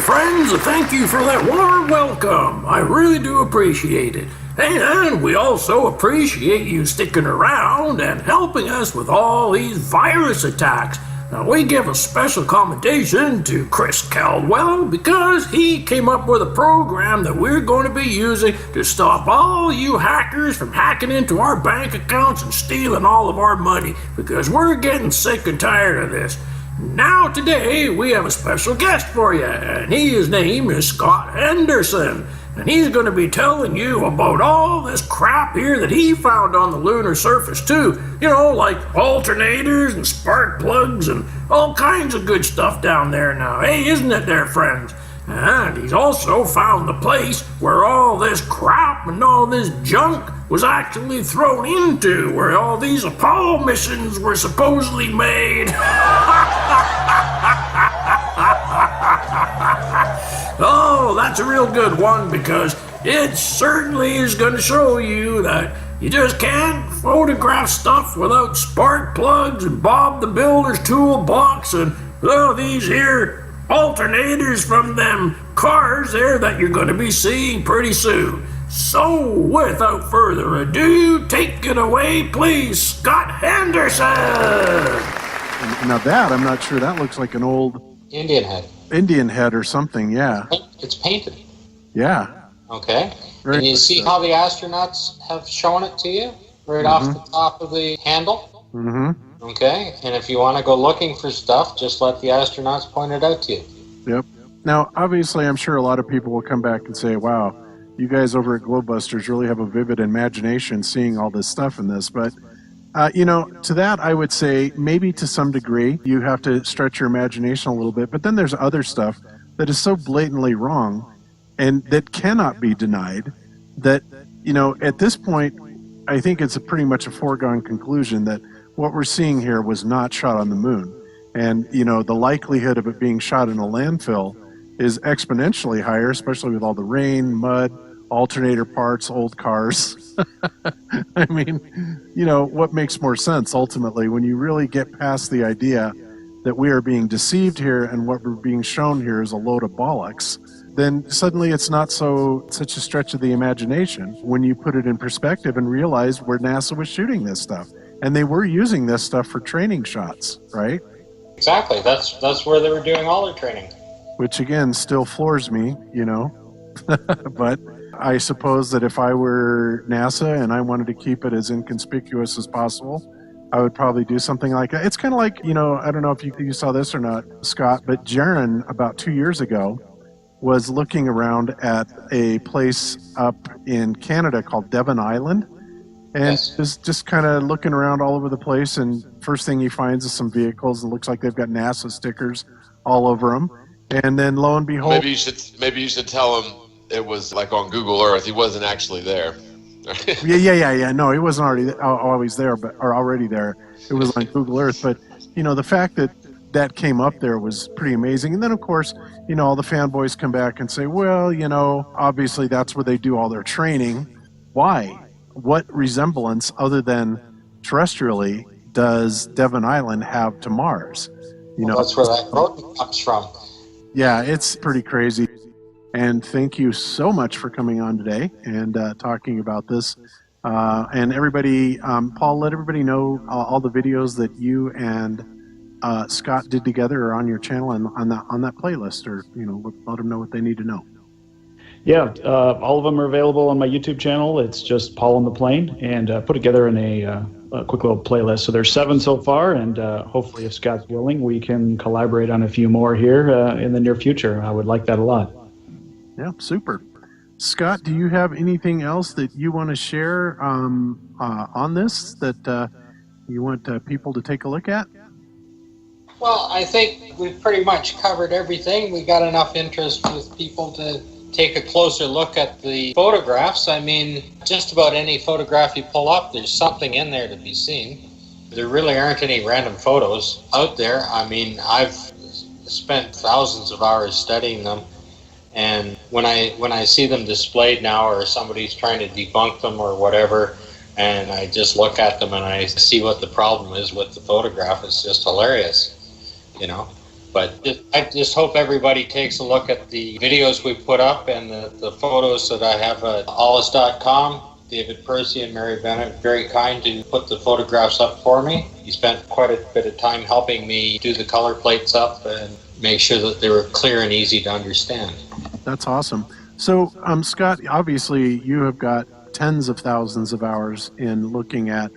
friends. Thank you for that warm welcome. I really do appreciate it. And we also appreciate you sticking around and helping us with all these virus attacks. Now, we give a special commendation to Chris Caldwell because he came up with a program that we're going to be using to stop all you hackers from hacking into our bank accounts and stealing all of our money, because we're getting sick and tired of this. Now today we have a special guest for you, and his name is Scott Henderson, and he's going to be telling you about all this crap here that he found on the lunar surface too. You know, like alternators and spark plugs and all kinds of good stuff down there now. Hey, isn't it there, friends? And he's also found the place where all this crap and all this junk was actually thrown into, where all these Apollo missions were supposedly made. Oh, that's a real good one, because it certainly is going to show you that you just can't photograph stuff without spark plugs and Bob the Builder's toolbox and these here alternators from them cars there that you're going to be seeing pretty soon. So, without further ado, take it away, please, Scott Henderson! Now that, I'm not sure, that looks like an old Indian head or something, yeah. It's painted. Yeah. Okay. And you see how the astronauts have shown it to you? Right off the top of the handle? Mm-hmm. Okay. And if you want to go looking for stuff, just let the astronauts point it out to you. Yep. Now, obviously, I'm sure a lot of people will come back and say, wow, you guys over at Globebusters really have a vivid imagination seeing all this stuff in this. But, to that, I would say maybe to some degree you have to stretch your imagination a little bit. But then there's other stuff that is so blatantly wrong and that cannot be denied that, at this point, I think it's pretty much a foregone conclusion that what we're seeing here was not shot on the moon. And, the likelihood of it being shot in a landfill is exponentially higher, especially with all the rain, mud, alternator parts, old cars. I mean, what makes more sense ultimately when you really get past the idea that we are being deceived here and what we're being shown here is a load of bollocks, then suddenly it's not such a stretch of the imagination when you put it in perspective and realize where NASA was shooting this stuff. And they were using this stuff for training shots, right? Exactly. That's where they were doing all their training. Which again still floors me, but I suppose that if I were NASA and I wanted to keep it as inconspicuous as possible, I would probably do something like that. It's kind of like, I don't know if you saw this or not, Scott, but Jaron about 2 years ago was looking around at a place up in Canada called Devon Island. And just kind of looking around all over the place, and first thing he finds is some vehicles that looks like they've got NASA stickers all over them. And then lo and behold, maybe you should tell him it was like on Google Earth. He wasn't actually there. Yeah. No, he wasn't always there, or already there. It was on Google Earth. But the fact that came up there was pretty amazing. And then of course, all the fanboys come back and say, well, obviously that's where they do all their training. Why? What resemblance, other than terrestrially, does Devon Island have to Mars? That's where that road comes from. Yeah, it's pretty crazy. And thank you so much for coming on today and talking about this. And everybody, Paul, let everybody know all the videos that you and Scott did together are on your channel and on that playlist, or let them know what they need to know. Yeah, all of them are available on my YouTube channel. It's just Paul on the Plane, and put together in a quick little playlist. So there's 7 so far, and hopefully, if Scott's willing, we can collaborate on a few more here in the near future. I would like that a lot. Yeah, super. Scott, do you have anything else that you want to share on this that you want people to take a look at? Well, I think we've pretty much covered everything. We got enough interest with people to take a closer look at the photographs. I mean, just about any photograph you pull up, there's something in there to be seen. There really aren't any random photos out there. I mean, I've spent thousands of hours studying them, and when I see them displayed now, or somebody's trying to debunk them or whatever, and I just look at them and I see what the problem is with the photograph, it's just hilarious, I just hope everybody takes a look at the videos we put up and the photos that I have at allis.com. David Percy and Mary Bennett, very kind to put the photographs up for me. He spent quite a bit of time helping me do the color plates up and make sure that they were clear and easy to understand. That's awesome. So, Scott, obviously you have got tens of thousands of hours in looking at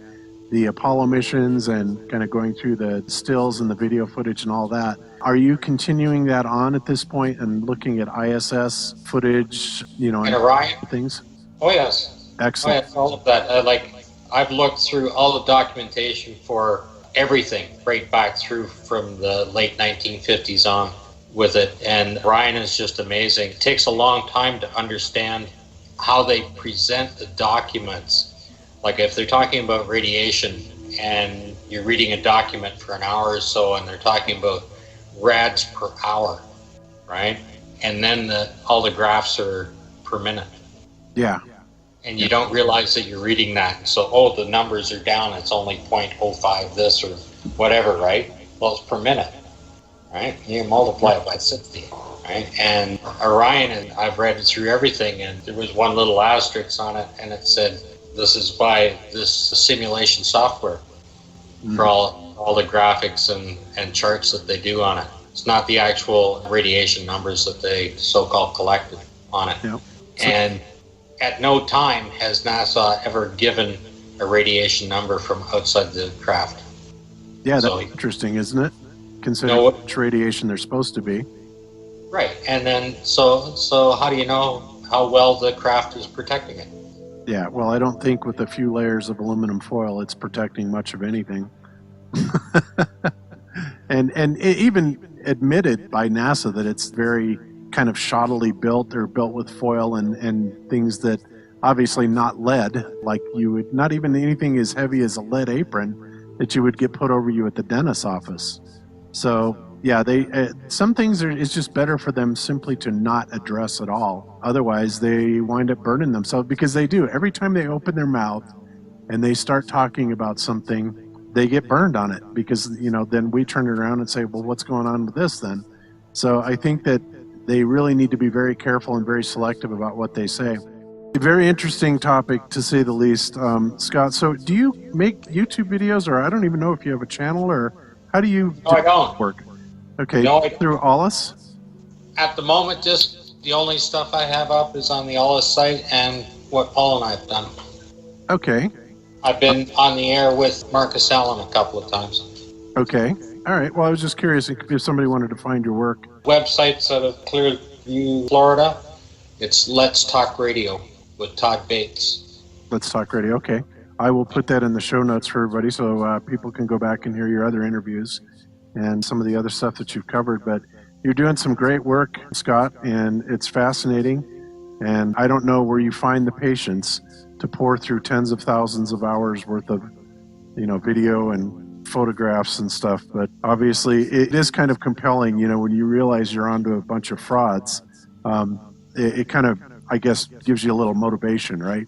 the Apollo missions and kind of going through the stills and the video footage and all that. Are you continuing that on at this point and looking at ISS footage, and Orion things? Oh yes. Excellent. Oh, yes, all of that. I've looked through all the documentation for everything right back through from the late 1950s on with it, and Orion is just amazing. It takes a long time to understand how they present the documents. Like if they're talking about radiation and you're reading a document for an hour or so and they're talking about rads per hour, right? And then all the graphs are per minute. Yeah. And you don't realize that you're reading that. So, the numbers are down. It's only 0.05 this or whatever, right? Well, it's per minute, right? You multiply it by 60, right? And Orion, and I've read it through everything, and there was one little asterisk on it, and it said, this is by this simulation software for all the graphics and charts that they do on it. It's not the actual radiation numbers that they so-called collected on it. Yep. And at no time has NASA ever given a radiation number from outside the craft. Yeah, that's interesting, isn't it? Considering which radiation they're supposed to be. Right, and then so how do you know how well the craft is protecting it? Yeah, well, I don't think with a few layers of aluminum foil it's protecting much of anything. and it even admitted by NASA that it's very kind of shoddily built or built with foil and things that obviously not lead, like you would not even anything as heavy as a lead apron that you would get put over you at the dentist's office. So yeah, they some things it's just better for them simply to not address at all. Otherwise they wind up burning themselves, because they do. Every time they open their mouth and they start talking about something, they get burned on it, because then we turn it around and say, well, what's going on with this then? So I think that they really need to be very careful and very selective about what they say. A very interesting topic, to say the least. Scott, so do you make YouTube videos, or I don't even know if you have a channel, or how do you I don't. work? Okay, No, through Allis? At the moment, just the only stuff I have up is on the Allis site and what Paul and I have done. Okay. I've been on the air with Marcus Allen a couple of times. Okay. All right. Well, I was just curious if somebody wanted to find your work. Websites out of Clearview, Florida. It's Let's Talk Radio with Todd Bates. Let's Talk Radio. Okay. I will put that in the show notes for everybody so people can go back and hear your other interviews and some of the other stuff that you've covered. But you're doing some great work, Scott, and it's fascinating. And I don't know where you find the patience to pour through tens of thousands of hours worth of, video and photographs and stuff. But obviously it is kind of compelling, when you realize you're onto a bunch of frauds. It kind of, I guess, gives you a little motivation, right?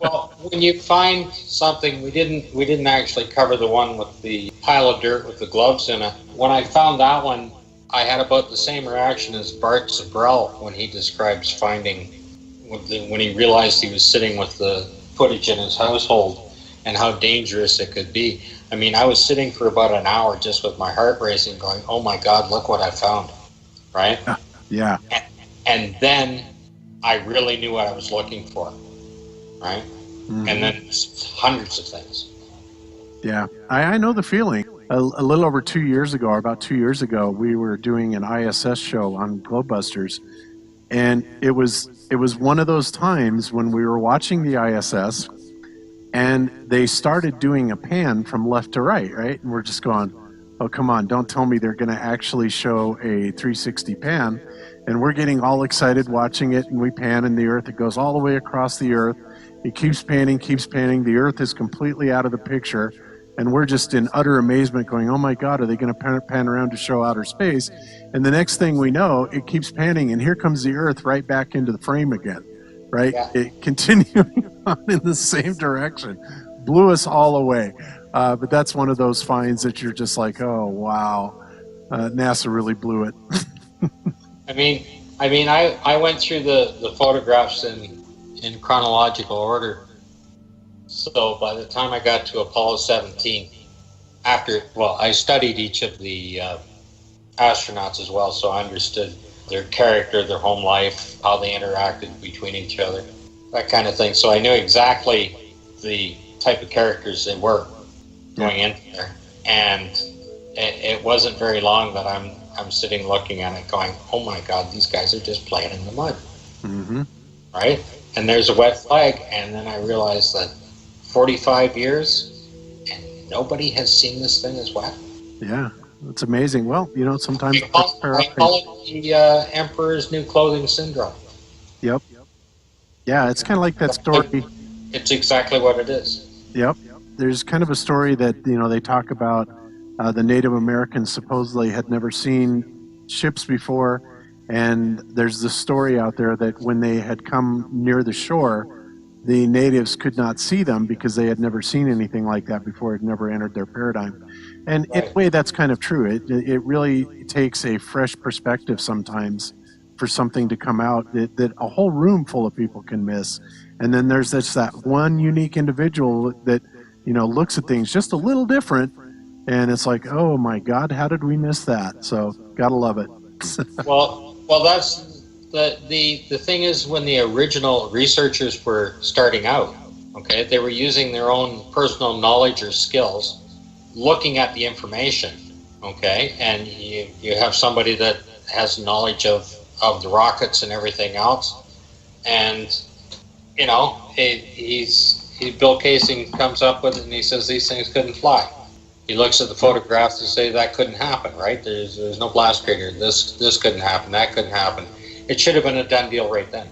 Well, when you find something, we didn't actually cover the one with the pile of dirt with the gloves in it. When I found that one, I had about the same reaction as Bart Zabrell when he describes finding, when he realized he was sitting with the footage in his household and how dangerous it could be. I mean, I was sitting for about an hour just with my heart racing going, oh my God, look what I found, right? Yeah. And then I really knew what I was looking for, right? Mm-hmm. And then hundreds of things. Yeah, I know the feeling. A little over 2 years ago, or about 2 years ago, we were doing an ISS show on Globebusters, and it was one of those times when we were watching the ISS, and they started doing a pan from left to right, and we're just going, oh, come on, don't tell me they're going to actually show a 360 pan. And we're getting all excited watching it, and we pan in the Earth. It goes all the way across the Earth. It keeps panning. The Earth is completely out of the picture. And we're just in utter amazement going, oh my God, are they going to pan around to show outer space? And the next thing we know, it keeps panning, and here comes the Earth right back into the frame again, right? Yeah. It continuing on in the same direction. Blew us all away. But that's one of those finds that you're just like, oh, wow. NASA really blew it. I went through the photographs in chronological order. So by the time I got to Apollo 17, I studied each of the astronauts as well, so I understood their character, their home life, how they interacted between each other, that kind of thing. So I knew exactly the type of characters they were going in there. And it wasn't very long that I'm sitting looking at it going, oh my God, these guys are just playing in the mud. Mm-hmm. Right? And there's a wet flag, and then I realized that 45 years and nobody has seen this thing as wet. Yeah, it's amazing. Well, sometimes I call it the Emperor's New Clothing Syndrome. Yep. Yeah, it's kind of like that story. It's exactly what it is. Yep. There's kind of a story that, they talk about the Native Americans supposedly had never seen ships before. And there's this story out there that when they had come near the shore, the natives could not see them because they had never seen anything like that before. It never entered their paradigm. And in a way, that's kind of true. It really takes a fresh perspective sometimes for something to come out that a whole room full of people can miss. And then there's just that one unique individual that, looks at things just a little different. And it's like, oh my God, how did we miss that? So gotta love it. Well, that's the thing is, when the original researchers were starting out, okay, they were using their own personal knowledge or skills, looking at the information, okay, and you have somebody that has knowledge of the rockets and everything else, and Bill Casing comes up with it and he says these things couldn't fly. He looks at the photographs and say that couldn't happen, right? There's no blast crater. This couldn't happen. That couldn't happen. It should have been a done deal right then.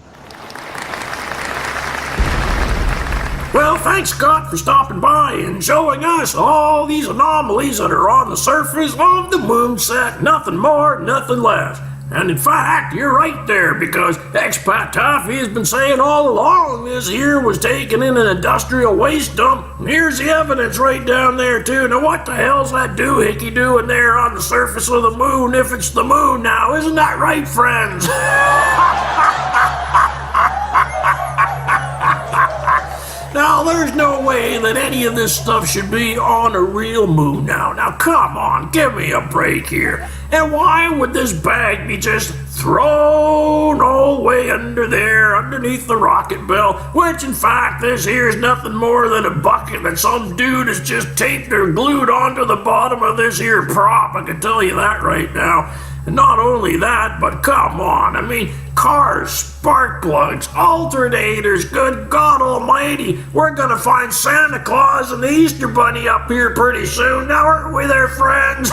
Well, thanks, Scott, for stopping by and showing us all these anomalies that are on the surface of the moon set. Nothing more, nothing less. And in fact, you're right there, because Expat Taffy has been saying all along this here was taken in an industrial waste dump. And here's the evidence right down there, too. Now, what the hell's that doohickey doing there on the surface of the moon, if it's the moon now? Isn't that right, friends? Now, there's no way that any of this stuff should be on a real moon now. Now, come on, give me a break here. And why would this bag be just thrown all the way under there, underneath the rocket bell, which, in fact, this here is nothing more than a bucket that some dude has just taped or glued onto the bottom of this here prop. I can tell you that right now. And not only that, but come on, I mean, cars, spark plugs, alternators, good God almighty, we're gonna find Santa Claus and the Easter Bunny up here pretty soon, now aren't we there, friends?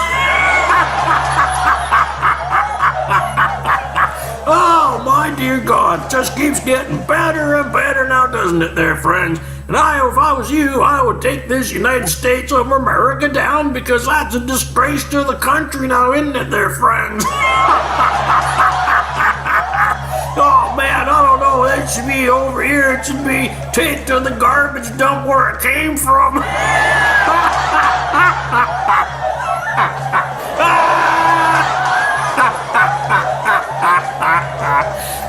Oh, my dear God, just keeps getting better and better now, doesn't it there, friends? And if I was you, I would take this United States of America down, because that's a disgrace to the country now, isn't it there, friends? Oh, man, I don't know. It should be over here. It should be taped to the garbage dump where it came from.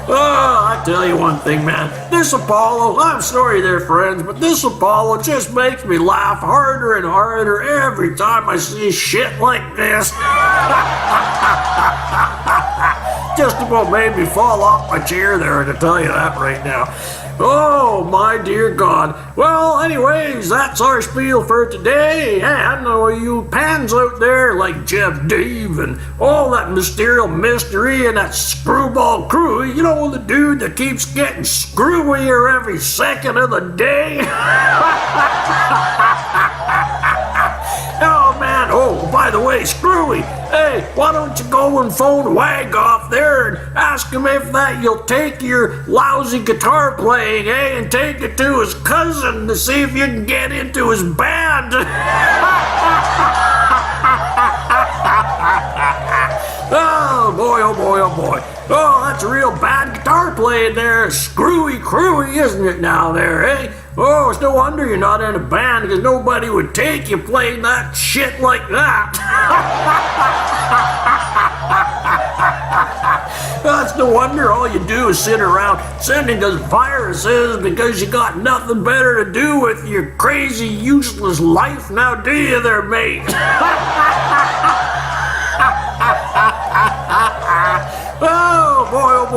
Oh, I tell you one thing, man. This Apollo, I'm sorry there, friends, but this Apollo just makes me laugh harder and harder every time I see shit like this. Just about made me fall off my chair there, to tell you that right now. Oh, my dear God. Well, anyways, that's our spiel for today. Hey, I know you pans out there like Jeff Dave and all that mysterious mystery and that screwball crew. You know, the dude that keeps getting screwier every second of the day. Oh, man. Oh, by the way, Screwy, hey, why don't you go and phone Wag off there and ask him if that you'll take your lousy guitar playing, eh, and take it to his cousin to see if you can get into his band. Oh, boy, oh, boy, oh, boy. Oh, that's a real bad guitar playing there. Screwy crewy, isn't it now there, eh? Oh, it's no wonder you're not in a band, because nobody would take you playing that shit like that. That's no wonder all you do is sit around sending us viruses because you got nothing better to do with your crazy, useless life, now do you there, mate?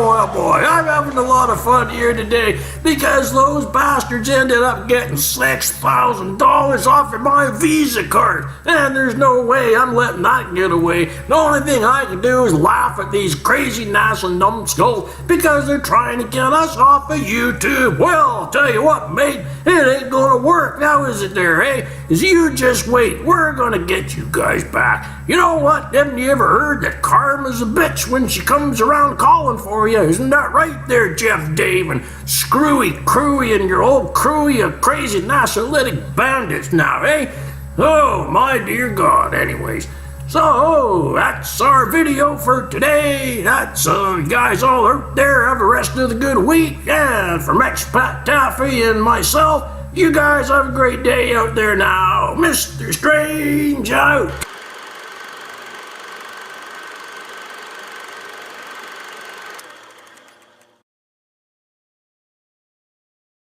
Oh boy, I'm having a lot of fun here today because those bastards ended up getting $6,000 off of my Visa card, and there's no way I'm letting that get away. The only thing I can do is laugh at these crazy NASA numbskulls because they're trying to get us off of YouTube. Well, I'll tell you what, mate, it ain't gonna work now, is it there, eh? Is you just wait, we're gonna get you guys back. You know what, haven't you ever heard that karma's a bitch when she comes around calling for you? Isn't that right there, Jeff, Dave, and Screwy, Crewy, and your old crewy of crazy NASAlytic bandits now, eh? Oh, my dear God, anyways. So, that's our video for today. That's, guys all out there, have the rest of the good week. And from Expat Taffy and myself, you guys have a great day out there now. Mr. Strange out.